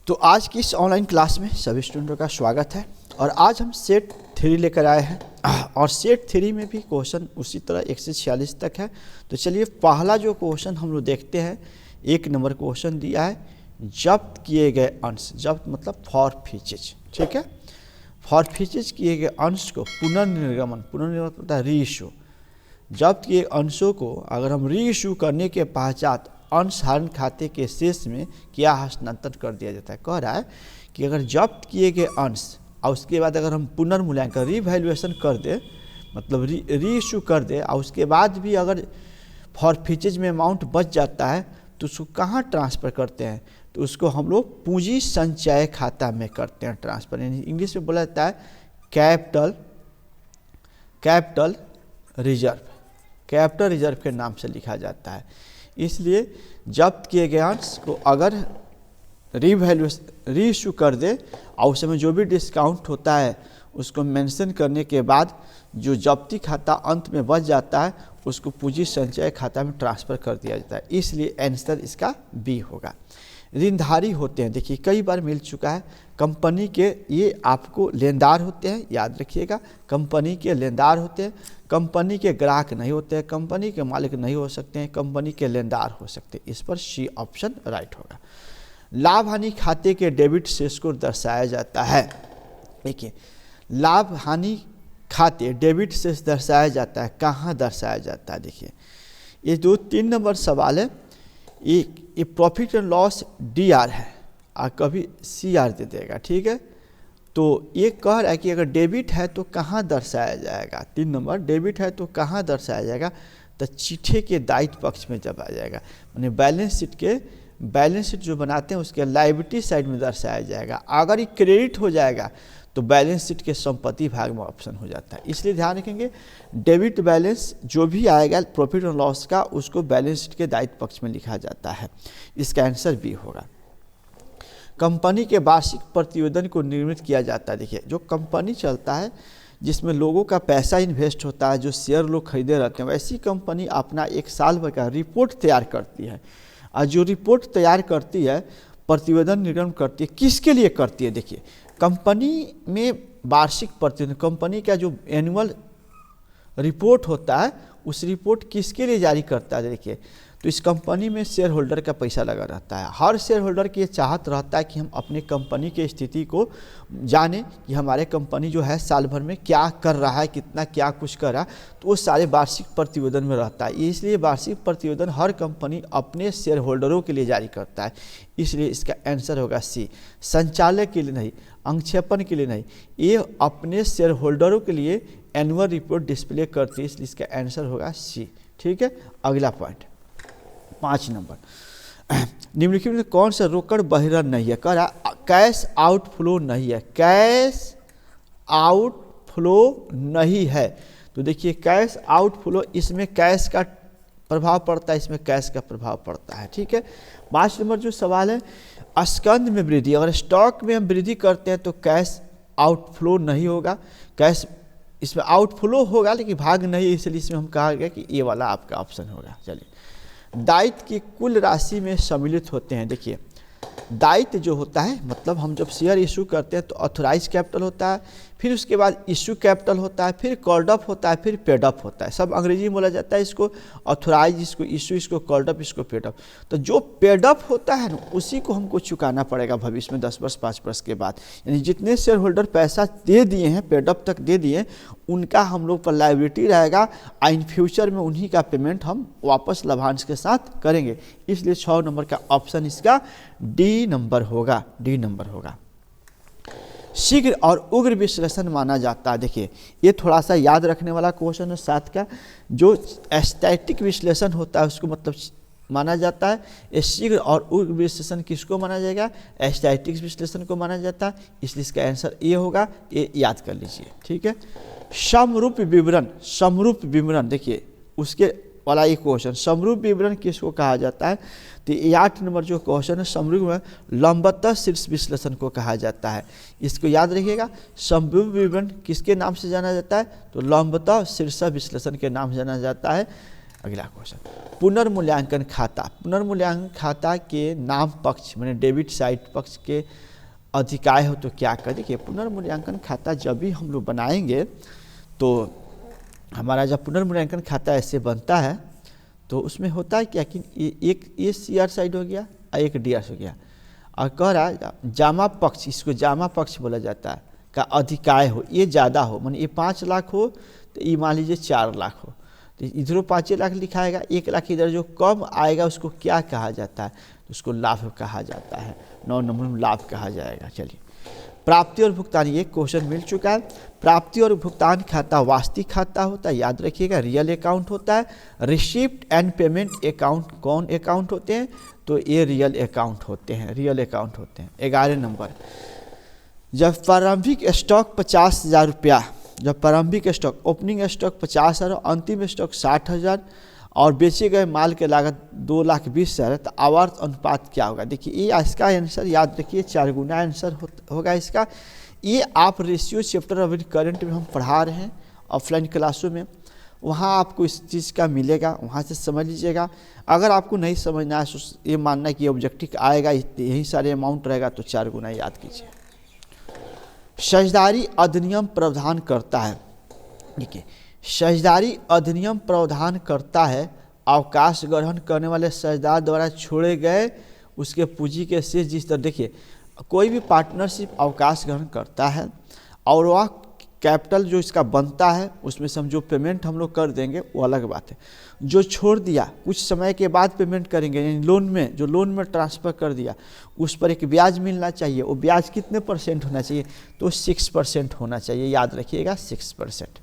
तो आज की इस ऑनलाइन क्लास में सभी स्टूडेंटों का स्वागत है और आज हम सेट 3 लेकर आए हैं और सेट 3 में भी क्वेश्चन उसी तरह 1 से 46 तक है। तो चलिए पहला जो क्वेश्चन हम लोग देखते हैं, 1 नंबर क्वेश्चन दिया है, जब्त किए गए अंश, जब्त मतलब फॉरफीचेज, ठीक है। फॉरफीचेज किए गए अंश को पुनर्निर्गमन होता है रीइशू। जब्त किए अंशों को अगर हम रीइशू करने के पश्चात अंश हरण खाते के शेष में क्या हस्तांतरण कर दिया जाता है। कह रहा है कि अगर जब्त किए गए अंश और उसके बाद अगर हम पुनर्मूल्यांकन रीवैल्यूएशन कर दे, मतलब रीइशू कर दे और उसके बाद भी अगर फॉरफीचेज में अमाउंट बच जाता है तो उसको कहाँ ट्रांसफ़र करते हैं, तो उसको हम लोग पूंजी संचय खाता में करते हैं ट्रांसफ़र। यानी इंग्लिश में बोला जाता है कैपिटल रिजर्व के नाम से लिखा जाता है। इसलिए जब्त किए गए अंश को अगर रीइशू कर दे और उस समय जो भी डिस्काउंट होता है उसको मेंशन करने के बाद जो जब्ती खाता अंत में बच जाता है उसको पूंजी संचय खाता में ट्रांसफ़र कर दिया जाता है। इसलिए आंसर इसका बी होगा। ऋणधारी होते हैं, देखिए कई बार मिल चुका है, कंपनी के ये आपको लेनदार होते हैं, याद रखिएगा, कंपनी के लेनदार होते हैं, कंपनी के ग्राहक नहीं होते हैं, कंपनी के मालिक नहीं हो सकते हैं, कंपनी के लेनदार हो सकते हैं। इस पर सी ऑप्शन राइट होगा। लाभ हानि खाते के डेबिट शेष को दर्शाया जाता है। देखिए लाभ हानि खाते डेबिट शेष दर्शाया जाता है, कहाँ दर्शाया जाता है। देखिए ये 3 नंबर सवाल है, ये प्रॉफिट एंड लॉस DR है और कभी CR दे देगा, ठीक है। तो ये कह रहा है कि अगर डेबिट है तो कहाँ दर्शाया जाएगा, 3 नंबर डेबिट है तो कहाँ दर्शाया जाएगा, तो चिट्ठे के दायित्व पक्ष में जब आ जाएगा, यानी बैलेंस शीट जो बनाते हैं उसके लायबिलिटी साइड में दर्शाया जाएगा। अगर ये क्रेडिट हो जाएगा तो बैलेंस शीट के संपत्ति भाग में ऑप्शन हो जाता है। इसलिए ध्यान रखेंगे डेबिट बैलेंस जो भी आएगा प्रॉफिट और लॉस का उसको बैलेंस शीट के दायित्व पक्ष में लिखा जाता है। इसका आंसर बी होगा। कंपनी के वार्षिक प्रतिवेदन को निर्मित किया जाता है। देखिए जो कंपनी चलता है जिसमें लोगों का पैसा इन्वेस्ट होता है, जो शेयर लोग खरीदे रहते हैं, वैसी कंपनी अपना 1 साल भर का रिपोर्ट तैयार करती है और जो रिपोर्ट तैयार करती है प्रतिवेदन निर्गमन करती है, किसके लिए करती है। देखिए कंपनी में वार्षिक प्रतिवेदन, कंपनी का जो एनुअल रिपोर्ट होता है उस रिपोर्ट किसके लिए जारी करता है। देखिए तो इस कंपनी में शेयर होल्डर का पैसा लगा रहता है। हर शेयर होल्डर की ये चाहत रहता है कि हम अपने कंपनी की स्थिति को जानें कि हमारे कंपनी जो है साल भर में क्या कर रहा है, कितना क्या कुछ कर रहा है, तो वो सारे वार्षिक प्रतिवेदन में रहता है। इसलिए वार्षिक प्रतिवेदन हर कंपनी अपने शेयर होल्डरों के लिए जारी करता है। इसलिए इसका आंसर होगा सी। संचालय के लिए नहीं, अंक्षेपण के लिए नहीं, ये अपने शेयर होल्डरों के लिए एनुअल रिपोर्ट डिस्प्ले करती है, इसलिए इसका आंसर होगा सी, ठीक है। अगला पॉइंट 5 नंबर, निम्नलिखित में कौन सा रोकड़ बहिर्गमन नहीं है। कह रहा कैश आउटफ्लो नहीं है, कैश आउटफ्लो नहीं है। तो देखिए कैश आउटफ्लो, इसमें कैश का प्रभाव पड़ता है, इसमें कैश का प्रभाव पड़ता है, ठीक है। 5 नंबर जो सवाल है, स्कंद में वृद्धि, अगर स्टॉक में हम वृद्धि करते हैं तो कैश आउटफ्लो नहीं होगा, कैश इसमें आउटफ्लो होगा लेकिन भाग नहीं, इसलिए इसमें हम कहा गया कि ये वाला आपका ऑप्शन होगा। चलिए दायित्व की कुल राशि में सम्मिलित होते हैं। देखिए दायित्व जो होता है, मतलब हम जब शेयर इशू करते हैं तो ऑथोराइज कैपिटल होता है, फिर उसके बाद इशू कैपिटल होता है, फिर कॉल्ड अप होता है, फिर पेड अप होता है। सब अंग्रेजी में बोला जाता है, इसको ऑथोराइज, इसको इशू, इसको कॉल्ड अप, इसको पेड अप। तो जो पेड अप होता है ना उसी को हमको चुकाना पड़ेगा भविष्य में 10 वर्ष 5 वर्ष के बाद। यानी जितने शेयर होल्डर पैसा दे दिए हैं, पेड अप तक दे दिए, उनका हम लोग पर लायबिलिटी रहेगा, इन फ्यूचर में उन्हीं का पेमेंट हम वापस लाभांश के साथ करेंगे। इसलिए 6 नंबर का ऑप्शन इसका डी नंबर होगा, डी नंबर होगा। शीघ्र और उग्र विश्लेषण माना जाता है। देखिए ये थोड़ा सा याद रखने वाला क्वेश्चन है 7 का। जो स्टैटिक विश्लेषण होता है उसको मतलब माना जाता है, ये शीघ्र और उग्र विश्लेषण किसको माना जाएगा, स्टैटिक विश्लेषण को माना जाता है। इसलिए इसका आंसर ये होगा, ये याद कर लीजिए, ठीक है। समरूप विवरण, देखिए उसके वाला एक क्वेश्चन, समरूप विवरण किसको कहा जाता है। तो 8 नंबर जो क्वेश्चन है, समरूप में लंबवत शीर्ष विश्लेषण को कहा जाता है। इसको याद रखिएगा, समरूप विवरण किसके नाम से जाना जाता है, तो लंबवत शीर्ष विश्लेषण के नाम से जाना जाता है। अगला क्वेश्चन, पुनर्मूल्यांकन खाता। पुनर्मूल्यांकन खाता के नाम पक्ष मैंने डेबिट साइड पक्ष के अधिकाय हो तो क्या कर। देखिए पुनर्मूल्यांकन खाता जब भी हम लोग बनाएंगे तो हमारा जब पुनर्मूल्यांकन खाता ऐसे बनता है तो उसमें होता है क्या कि एक ये CR साइड हो गया और एक DR हो गया, और कह रहा है जामा पक्ष, इसको जामा पक्ष बोला जाता है, का अधिकाय हो, ये ज़्यादा हो, माने ये 5 लाख हो तो ये मान लीजिए 4 लाख हो, तो इधरों 5 लाख लिखाएगा, 1 लाख इधर जो कम आएगा उसको क्या कहा जाता है, तो उसको लाभ कहा जाता है, 9 नंबर में लाभ कहा जाएगा। चलिए प्राप्ति और भुगतान, ये क्वेश्चन मिल चुका है। प्राप्ति और भुगतान खाता वास्तविक खाता होता है, याद रखिएगा, रियल अकाउंट होता है। रिसिप्ट एंड पेमेंट अकाउंट कौन अकाउंट होते हैं, तो ये रियल अकाउंट होते हैं, रियल अकाउंट होते हैं। 11 नंबर, जब प्रारंभिक स्टॉक 50,000 रुपया, जब प्रारंभिक स्टॉक ओपनिंग स्टॉक 50,000 और अंतिम स्टॉक 60,000 और बेचे गए माल की लागत 2,20,000 है तो आवर्त अनुपात क्या होगा। देखिए ये इसका आंसर याद रखिए 4 गुना आंसर होगा इसका। ये आप रेशियो चैप्टर अभी करंट में हम पढ़ा रहे हैं ऑफलाइन क्लासों में, वहाँ आपको इस चीज़ का मिलेगा, वहाँ से समझ लीजिएगा। अगर आपको नहीं समझना है, ये मानना है कि ऑब्जेक्टिव आएगा यही सारे अमाउंट रहेगा, तो 4 गुना याद कीजिए। साझेदारी अधिनियम प्रावधान करता है, देखिए साझेदारी अधिनियम प्रावधान करता है अवकाश ग्रहण करने वाले साझेदार द्वारा छोड़े गए उसके पूंजी के शेष जिस तरह, देखिए कोई भी पार्टनरशिप अवकाश ग्रहण करता है और वह कैपिटल जो इसका बनता है उसमें से हम जो पेमेंट हम लोग कर देंगे वो अलग बात है। जो छोड़ दिया कुछ समय के बाद पेमेंट करेंगे, यानी लोन में जो लोन में ट्रांसफ़र कर दिया उस पर एक ब्याज मिलना चाहिए, वो ब्याज कितने % होना चाहिए, तो 6% होना चाहिए, याद रखिएगा 6%।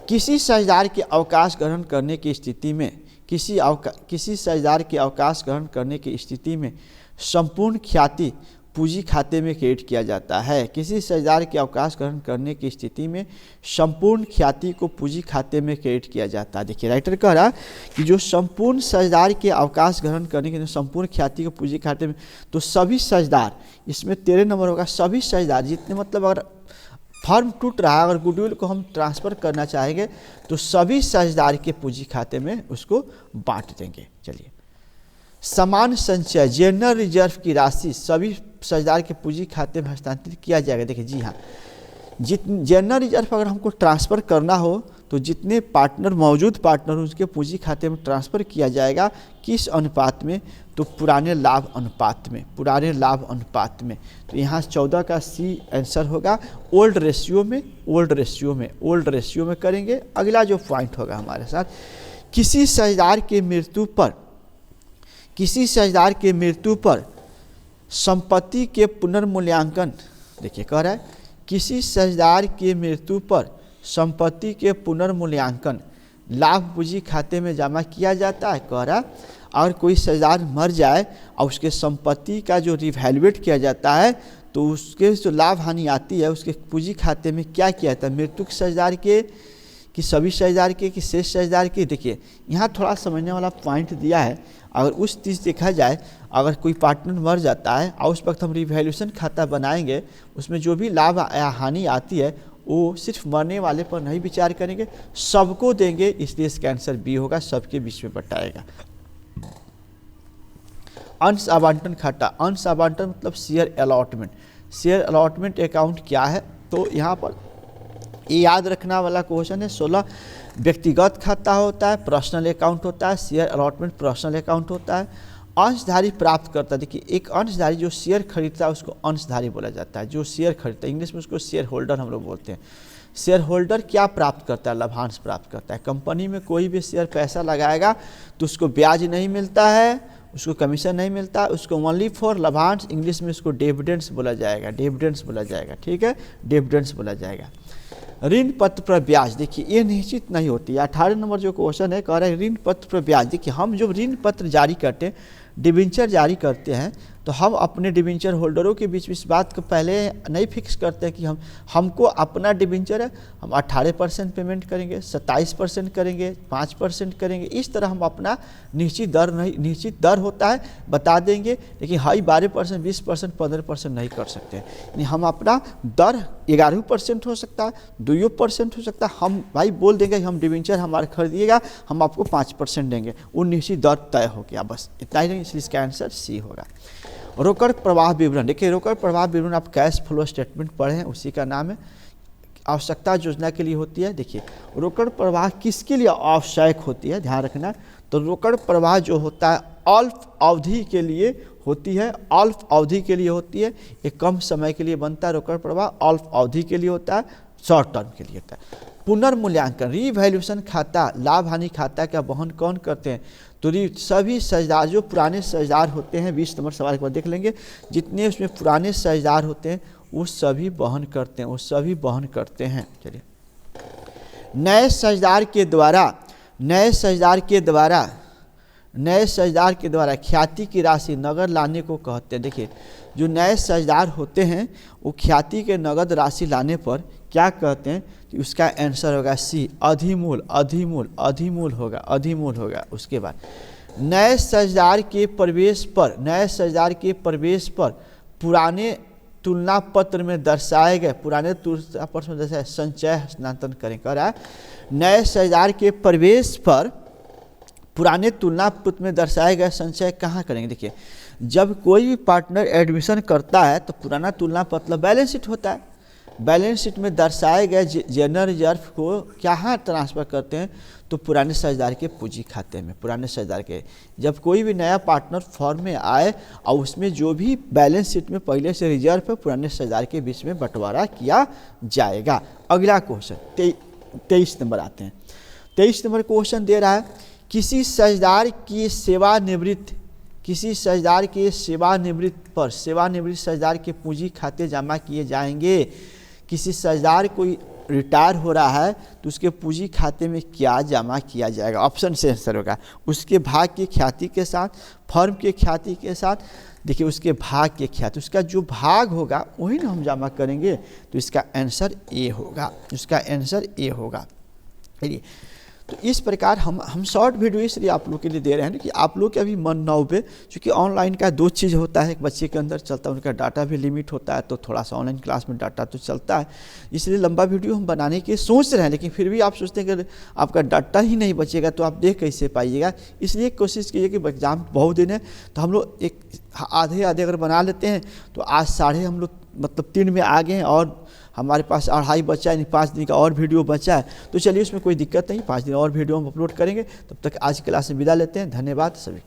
किसी साझेदार के अवकाश ग्रहण करने की स्थिति में किसी साझेदार के अवकाश ग्रहण करने की स्थिति में संपूर्ण ख्याति पूंजी खाते में क्रेडिट किया जाता है। किसी साझेदार के अवकाश ग्रहण करने की स्थिति में संपूर्ण ख्याति को पूंजी खाते में क्रेडिट किया जाता है। देखिए राइटर कह रहा कि जो संपूर्ण साझेदार के अवकाश ग्रहण करने के संपूर्ण ख्याति को पूंजी खाते में, तो सभी साझेदार, इसमें 13 नंबर होगा, सभी साझेदार जितने, मतलब अगर फर्म टूट रहा है, अगर गुडविल को हम ट्रांसफ़र करना चाहेंगे तो सभी साझेदार के पूंजी खाते में उसको बांट देंगे। चलिए समान संचय जनरल रिजर्व की राशि सभी साझेदार के पूंजी खाते में हस्तांतरित किया जाएगा। देखिए जी हाँ, जनरल रिजर्व अगर हमको ट्रांसफ़र करना हो तो जितने पार्टनर मौजूद पार्टनर उसके पूंजी खाते में ट्रांसफ़र किया जाएगा, किस अनुपात में, तो पुराने लाभ अनुपात में, पुराने लाभ अनुपात में। तो यहाँ 14 का C आंसर होगा। ओल्ड रेशियो में, ओल्ड रेशियो में, ओल्ड रेशियो में करेंगे। अगला जो पॉइंट होगा हमारे साथ, किसी साझेदार के मृत्यु पर संपत्ति के पुनर्मूल्यांकन, देखिए कह रहा है किसी साझेदार के मृत्यु पर संपत्ति के पुनर्मूल्यांकन लाभ पूंजी खाते में जमा किया जाता है। कह रहा अगर कोई साझेदार मर जाए और उसके संपत्ति का जो रिवैल्यूएट किया जाता है तो उसके जो लाभ हानि आती है उसके पूंजी खाते में क्या किया जाता है, मृतक साझेदार के कि सभी साझेदार के कि शेष साझेदार के। देखिए यहाँ थोड़ा समझने वाला पॉइंट दिया है। अगर उस चीज़ देखा जाए, अगर कोई पार्टनर मर जाता है और उस वक्त हम रिवैल्यूएशन खाता बनाएंगे, उसमें जो भी लाभ या हानि आती है वो सिर्फ मरने वाले पर नहीं विचार करेंगे, सबको देंगे, इसलिए इसका आंसर B होगा, सबके बीच में बटाएगा। अंश आवंटन खाता, अंश आवंटन मतलब share allotment. Share allotment account क्या है, तो यहाँ पर ये याद रखना वाला क्वेश्चन है। 16 व्यक्तिगत खाता होता है, पर्सनल अकाउंट होता है, शेयर अलॉटमेंट पर्सनल अकाउंट होता है। अंशधारी प्राप्त करता है, देखिए एक अंशधारी जो शेयर खरीदता है उसको अंशधारी बोला जाता है, जो शेयर खरीदता है, इंग्लिश में उसको शेयर होल्डर हम लोग बोलते हैं। शेयर होल्डर क्या प्राप्त करता है, लाभांश प्राप्त करता है। कंपनी में कोई भी शेयर पैसा लगाएगा तो उसको ब्याज नहीं मिलता है, उसको कमीशन नहीं मिलता, उसको ओनली फॉर लाभांश, इंग्लिश में उसको डिविडेंड्स बोला जाएगा, डिविडेंड्स बोला जाएगा, ठीक है, डिविडेंड्स बोला जाएगा। ऋण पत्र पर ब्याज, देखिए ये निश्चित नहीं होती है। 18 नंबर जो क्वेश्चन है, कह रहा है ऋण पत्र पर ब्याज। देखिए हम जो ऋण पत्र जारी करते हैं, डिबेंचर जारी करते हैं, तो हम अपने डिबेंचर होल्डरों के बीच इस बात को पहले नहीं फिक्स करते हैं कि हमको अपना डिबेंचर है, हम 18% पेमेंट करेंगे, 27% करेंगे, 5% करेंगे, इस तरह हम अपना निश्चित दर होता है बता देंगे, लेकिन हाई 12%, 20%, 15% नहीं कर सकते। यानी हम अपना दर 11% हो सकता है, 2% हो सकता है, हम भाई बोल देंगे हम डिबेंचर हमारे खरीदिएगा, हम आपको 5% देंगे, वो निश्चित दर तय हो गया, बस इतना ही नहीं, इसलिए इसका आंसर सी होगा। रोकड़ प्रवाह विवरण, देखिए रोकड़ प्रवाह विवरण आप कैश फ्लो स्टेटमेंट पढ़ें, उसी का नाम है, आवश्यकता योजना के लिए होती है। देखिए रोकड़ प्रवाह किसके लिए आवश्यक होती है, ध्यान रखना। तो रोकड़ प्रवाह जो होता है अल्प अवधि के लिए होती है, अल्प अवधि के लिए होती है, एक कम समय के लिए बनता है रोकड़ प्रवाह, अल्प अवधि के लिए होता है, शॉर्ट टर्म के लिए होता है। पुनर्मूल्यांकन, रीवैल्यूएशन खाता, लाभ हानि खाता का वहन कौन करते हैं, तो सभी साझेदार जो पुराने साझेदार होते हैं, 20 नंबर सवाल के बाद देख लेंगे, जितने उसमें पुराने साझेदार होते हैं वो सभी वहन करते हैं, वो सभी वहन करते हैं। चलिए, नए साझेदार के द्वारा ख्याति की राशि नगद लाने को कहते हैं। देखिए जो नए साझेदार होते हैं वो ख्याति के नगद राशि लाने पर क्या कहते हैं कि उसका आंसर होगा सी, अधिमूल होगा। उसके बाद नए साझेदार के प्रवेश पर पुराने तुलना पत्र में दर्शाए गए संचय हस्तांतरण करें, कह रहा है नए साझेदार के प्रवेश पर पुराने तुलना पत्र में दर्शाए गए संचय कहाँ करेंगे। देखिए जब कोई भी पार्टनर एडमिशन करता है तो पुराना तुलना पत्र बैलेंस शीट होता है, बैलेंस शीट में दर्शाए गए जनरल रिजर्व को कहाँ ट्रांसफ़र करते हैं, तो पुराने साझेदार के पूंजी खाते में, पुराने साझेदार के। जब कोई भी नया पार्टनर फॉर्म में आए और उसमें जो भी बैलेंस शीट में पहले से रिजर्व है पुराने साझेदार के बीच में बंटवारा किया जाएगा। अगला क्वेश्चन 23 नंबर आते हैं। 23 नंबर क्वेश्चन दे रहा है किसी साझेदार की सेवानिवृत्त पर सेवानिवृत्त साझेदार के पूंजी खाते जमा किए जाएंगे। किसी साझेदार कोई रिटायर हो रहा है तो उसके पूंजी खाते में क्या जमा किया जाएगा, ऑप्शन से आंसर होगा उसके भाग की ख्याति के साथ, फर्म के ख्याति के साथ। देखिए उसके भाग के ख्याति, उसका जो भाग होगा वही ना हम जमा करेंगे, तो इसका आंसर ए होगा। चलिए तो इस प्रकार हम शॉर्ट वीडियो इसलिए आप लोग के लिए दे रहे हैं कि आप लोग के अभी मन ना उबे, क्योंकि ऑनलाइन का दो चीज़ होता है, एक बच्चे के अंदर चलता है उनका डाटा भी लिमिट होता है, तो थोड़ा सा ऑनलाइन क्लास में डाटा तो चलता है, इसलिए लंबा वीडियो हम बनाने की सोच रहे हैं, लेकिन फिर भी आप सोचते हैं कि आपका डाटा ही नहीं बचेगा तो आप देख कैसे पाइएगा। इसलिए कोशिश कीजिए कि एग्जाम बहुत दिन है तो हम लोग एक आधे अगर बना लेते हैं तो आज 3 में आ गए हैं और हमारे पास 2.5 बचा है, 5 दिन का और वीडियो बचा है, तो चलिए उसमें कोई दिक्कत नहीं, 5 दिन और वीडियो हम अपलोड करेंगे। तब तक आज की क्लास में विदा लेते हैं। धन्यवाद सभी।